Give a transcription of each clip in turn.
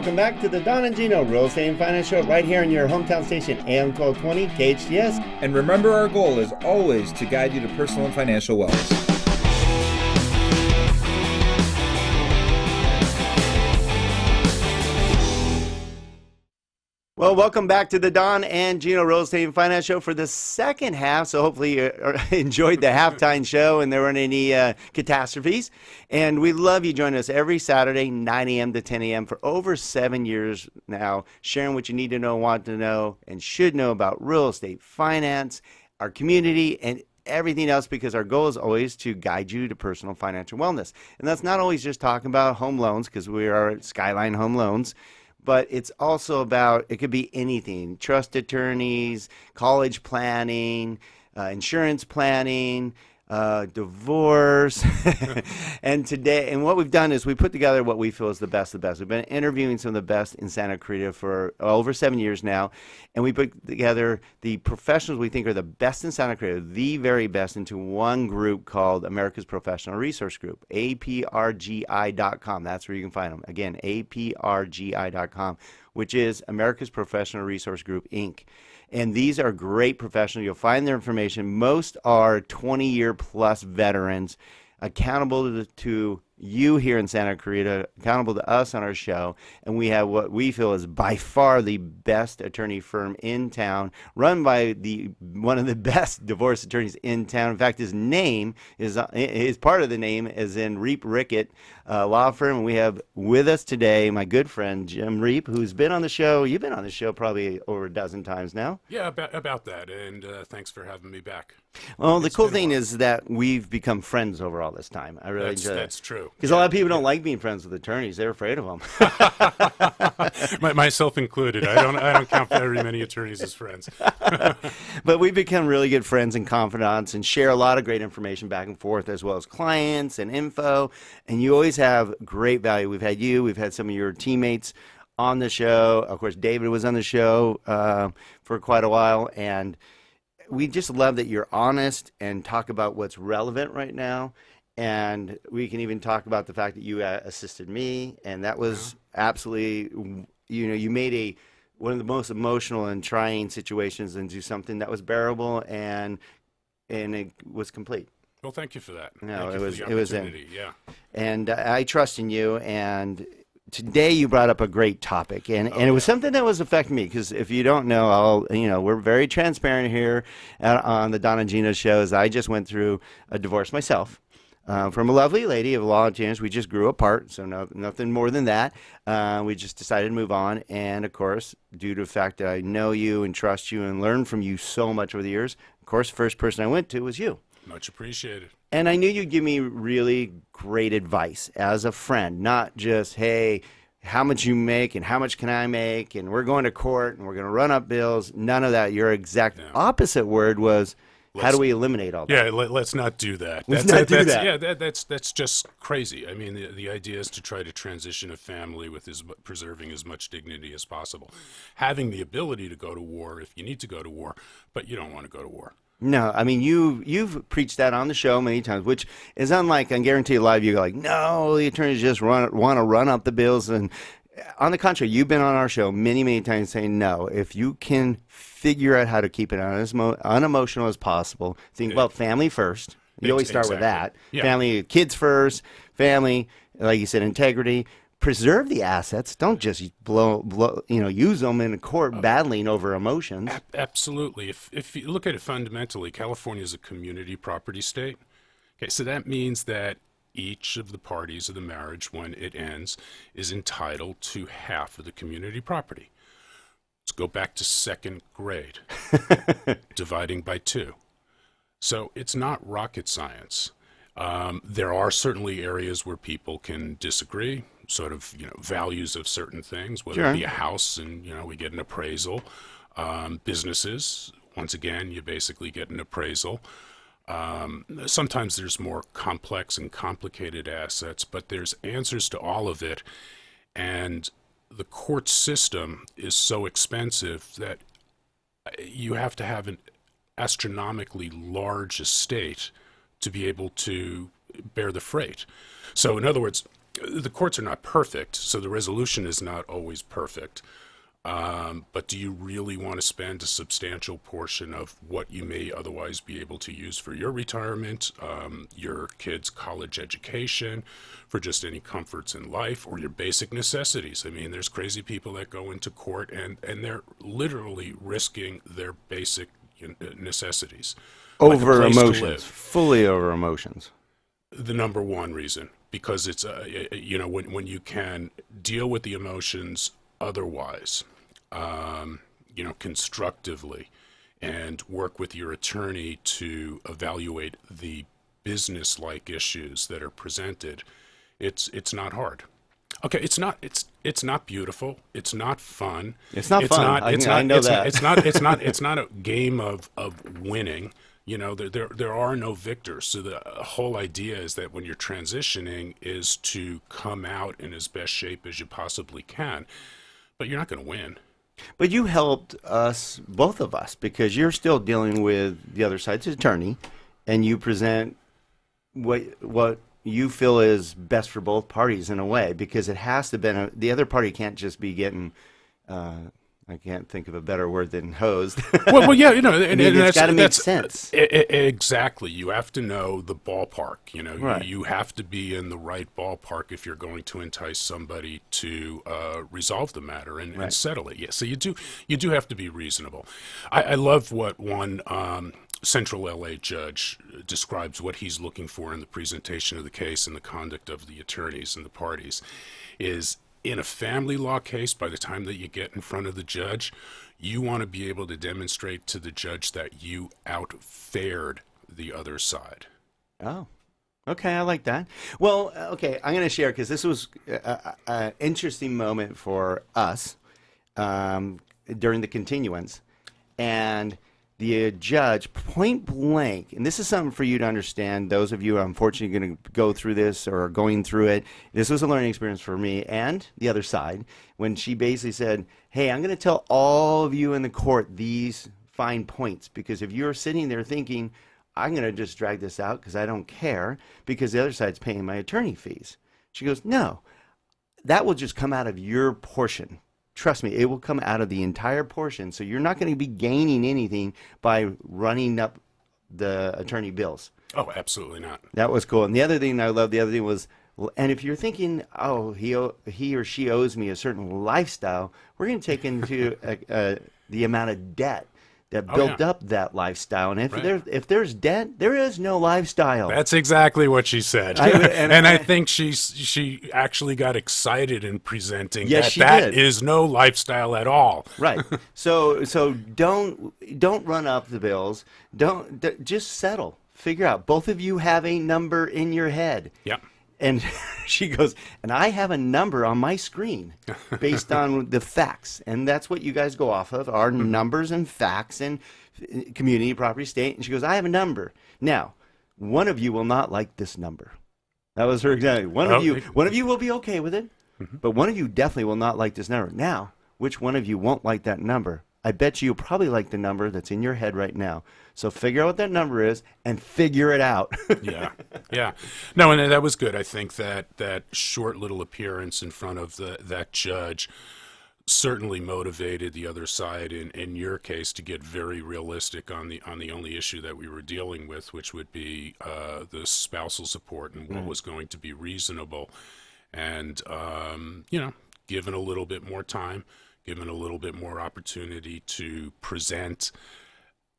welcome back to the Don and Gino Real Estate and Finance Show right here on your hometown station, AM 1220 KHTS. And remember, our goal is always to guide you to personal and financial wellness. Well, welcome back to the Don and Gino Real Estate and Finance Show for the second half. So hopefully you enjoyed the halftime show and there weren't any catastrophes. And we love you joining us every Saturday, 9 a.m. to 10 a.m. for over 7 years now, sharing what you need to know, want to know, and should know about real estate, finance, our community, and everything else, because our goal is always to guide you to personal financial wellness. And that's not always just talking about home loans, because we are at Skyline Home Loans. But it's also about, it could be anything, trust attorneys, college planning, insurance planning, divorce. And what we've done is we put together what we feel is the best of the best. We've been interviewing some of the best in Santa Clarita for over 7 years now. And we put together the professionals we think are the best in Santa Clarita, the very best, into one group called America's Professional Resource Group, aprgi.com. That's where you can find them. Again, aprgi.com, which is America's Professional Resource Group, Inc. And these are great professionals. You'll find their information. Most are 20-year-plus veterans, accountable to you here in Santa Clarita, accountable to us on our show. And we have what we feel is by far the best attorney firm in town, run by one of the best divorce attorneys in town. In fact, his name is part of the name is in Rickett law firm. And we have with us today my good friend Jim Reape, who's been on the show. You've been on the show probably over a dozen times now. Yeah, about that. And thanks for having me back. Well, the cool thing is that we've become friends over all this time. I really enjoy that. That's true. Because a lot of people don't like being friends with attorneys. They're afraid of them. Myself included. I don't count very many attorneys as friends. But we've become really good friends and confidants and share a lot of great information back and forth, as well as clients and info. And you always have great value. We've had you. We've had some of your teammates on the show. Of course, David was on the show for quite a while. And we just love that you're honest and talk about what's relevant right now. And we can even talk about the fact that you assisted me, and that was absolutely, you made one of the most emotional and trying situations into something that was bearable, and it was complete. Well, thank you for that. No, it was in. Yeah. And I trust in you, and today you brought up a great topic, and it was something that was affecting me, because if you don't know, we're very transparent here on the Don and Gino shows. I just went through a divorce myself. From a lovely lady of long tenures. We just grew apart, so nothing more than that. We just decided to move on, and of course, due to the fact that I know you and trust you and learned from you so much over the years, of course, the first person I went to was you. Much appreciated. And I knew you'd give me really great advice as a friend, not just, hey, how much you make and how much can I make, and we're going to court and we're going to run up bills. None of that. Your exact opposite word was, how do we eliminate all that? Yeah, let's not do that. Let's not do that. Yeah, that's just crazy. I mean, the idea is to try to transition a family with preserving as much dignity as possible. Having the ability to go to war if you need to go to war, but you don't want to go to war. No, I mean, you've preached that on the show many times, which is unlike on Guaranteed Live. You're like, no, the attorneys just want to run up the bills. And on the contrary, you've been on our show many, many times saying, no, if you can figure out how to keep it as unemotional as possible, think about family first. You always start with that. Yeah. Family, kids first, family, like you said, integrity. Preserve the assets. Don't just use them in court battling over emotions. Absolutely. If you look at it fundamentally, California is a community property state. Okay, so that means that each of the parties of the marriage, when it ends, is entitled to half of the community property. Let's go back to second grade, dividing by 2. So it's not rocket science. There are certainly areas where people can disagree, sort of, values of certain things, whether it be a house and, we get an appraisal. Businesses, once again, you basically get an appraisal. Sometimes there's more complex and complicated assets, but there's answers to all of it. And the court system is so expensive that you have to have an astronomically large estate to be able to bear the freight. So in other words, the courts are not perfect, so the resolution is not always perfect. But do you really want to spend a substantial portion of what you may otherwise be able to use for your retirement, your kids' college education, for just any comforts in life, or your basic necessities? I mean, there's crazy people that go into court and they're literally risking their basic necessities. Over like a place to emotions, live. fully over emotions. The number one reason, because it's, when you can deal with the emotions otherwise, constructively, and work with your attorney to evaluate the business-like issues that are presented, it's not hard. Okay, it's not beautiful. It's not fun. It's not fun. I know that. It's not a game of winning. There are no victors. So the whole idea is that when you're transitioning is to come out in as best shape as you possibly can, but you're not going to win. But you helped us, both of us, because you're still dealing with the other side's attorney, and you present what you feel is best for both parties in a way, because it has to be the other party can't just be getting. I can't think of a better word than hosed. Well, yeah, it's got to make sense. Exactly. You have to know the ballpark. Right. You have to be in the right ballpark if you're going to entice somebody to resolve the matter and settle it. Yeah. So you do have to be reasonable. I love what one Central LA judge describes what he's looking for in the presentation of the case and the conduct of the attorneys and the parties is. In a family law case, by the time that you get in front of the judge, you want to be able to demonstrate to the judge that you outfared the other side. Oh, okay. I like that. Well, okay. I'm going to share because this was an interesting moment for us during the continuance. And the judge, point blank, and this is something for you to understand, those of you who are unfortunately going to go through this or are going through it, this was a learning experience for me and the other side, when she basically said, hey, I'm going to tell all of you in the court these fine points, because if you're sitting there thinking, I'm going to just drag this out because I don't care, because the other side's paying my attorney fees. She goes, no, that will just come out of your portion. Trust me, it will come out of the entire portion. So you're not going to be gaining anything by running up the attorney bills. Oh, absolutely not. That was cool. And the other thing I love, was, and if you're thinking, oh, he or she owes me a certain lifestyle, we're going to take into the amount of debt that built up that lifestyle. And if there's debt, there is no lifestyle. That's exactly what she said. I think she actually got excited in presenting that is no lifestyle at all. Right. So don't run up the bills. Just settle. Figure out. Both of you have a number in your head. Yep. And she goes, and I have a number on my screen based on the facts. And that's what you guys go off of, are numbers and facts and community, property, state. And she goes, I have a number. Now, one of you will not like this number. That was her example. One of you will be okay with it, but one of you definitely will not like this number. Now, which one of you won't like that number? I bet you'll probably like the number that's in your head right now. So figure out what that number is and figure it out. Yeah. No, and that was good. I think that short little appearance in front of that judge certainly motivated the other side in your case to get very realistic on the only issue that we were dealing with, which would be the spousal support and what was going to be reasonable. And, given a little bit more time, given a little bit more opportunity to present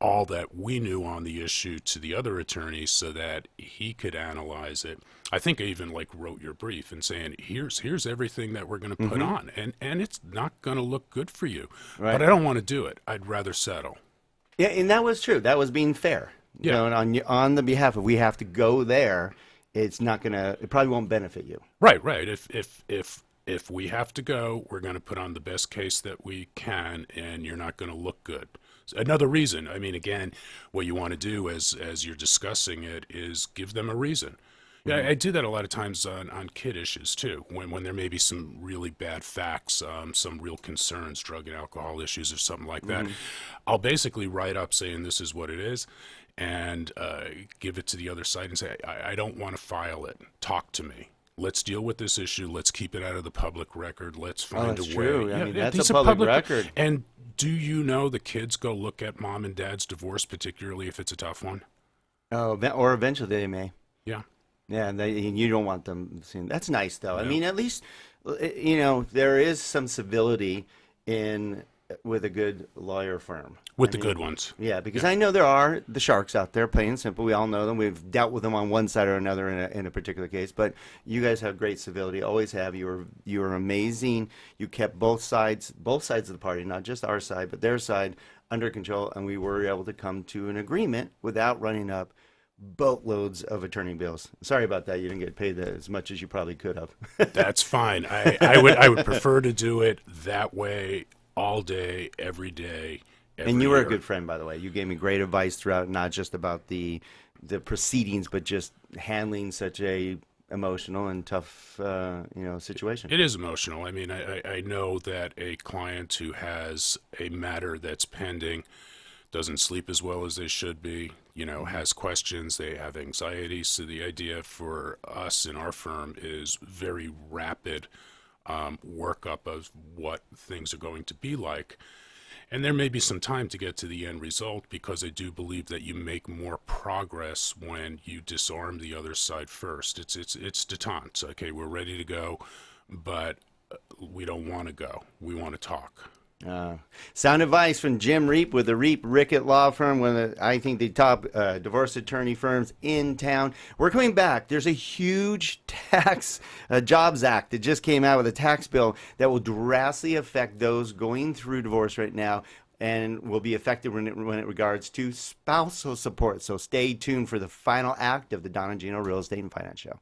all that we knew on the issue to the other attorney so that he could analyze it. I think I even wrote your brief and saying, here's everything that we're going to put on, and it's not going to look good for you. Right. But I don't want to do it. I'd rather settle. Yeah, and that was true. That was being fair. Yeah. And on the behalf of, we have to go there, it probably won't benefit you. Right. If we have to go, we're going to put on the best case that we can, and you're not going to look good. Another reason, again, what you want to do as you're discussing it is give them a reason. Yeah, I do that a lot of times on kid issues too, when there may be some really bad facts, some real concerns, drug and alcohol issues or something like that. I'll basically write up saying this is what it is and give it to the other side and say, I don't want to file it. Talk to me. let's deal with this issue. Let's keep it out of the public record. Let's find that's a way. true. I mean, that's these a are public record. And do you know the kids go look at mom and dad's divorce, particularly if it's a tough one? Oh, or eventually they may. Yeah. Yeah, and you don't want them seeing. That's nice, though. I Yeah. mean, at least, there is some civility with a good lawyer firm. With the good ones. Yeah, because I know there are the sharks out there, plain and simple. We all know them. We've dealt with them on one side or another in a particular case. But you guys have great civility, always have. You were amazing. You kept both sides of the party, not just our side, but their side, under control, and we were able to come to an agreement without running up boatloads of attorney bills. Sorry about that. You didn't get paid as much as you probably could have. That's fine. I would prefer to do it that way all day, every day. And you were a good friend, by the way. You gave me great advice throughout, not just about the proceedings, but just handling such a emotional and tough, situation. It is emotional. I mean, I know that a client who has a matter that's pending doesn't sleep as well as they should be, has questions, they have anxieties. So the idea for us in our firm is very rapid workup of what things are going to be like. And there may be some time to get to the end result, because I do believe that you make more progress when you disarm the other side first. It's detente. Okay, we're ready to go, but we don't want to go. We want to talk. Sound advice from Jim Reape with the Reape Rickett Law Firm, one of I think the top divorce attorney firms in town. We're coming back. There's a huge tax Jobs Act that just came out with a tax bill that will drastically affect those going through divorce right now, and will be effective when it regards to spousal support. So stay tuned for the final act of the Don and Gino Real Estate and Finance Show.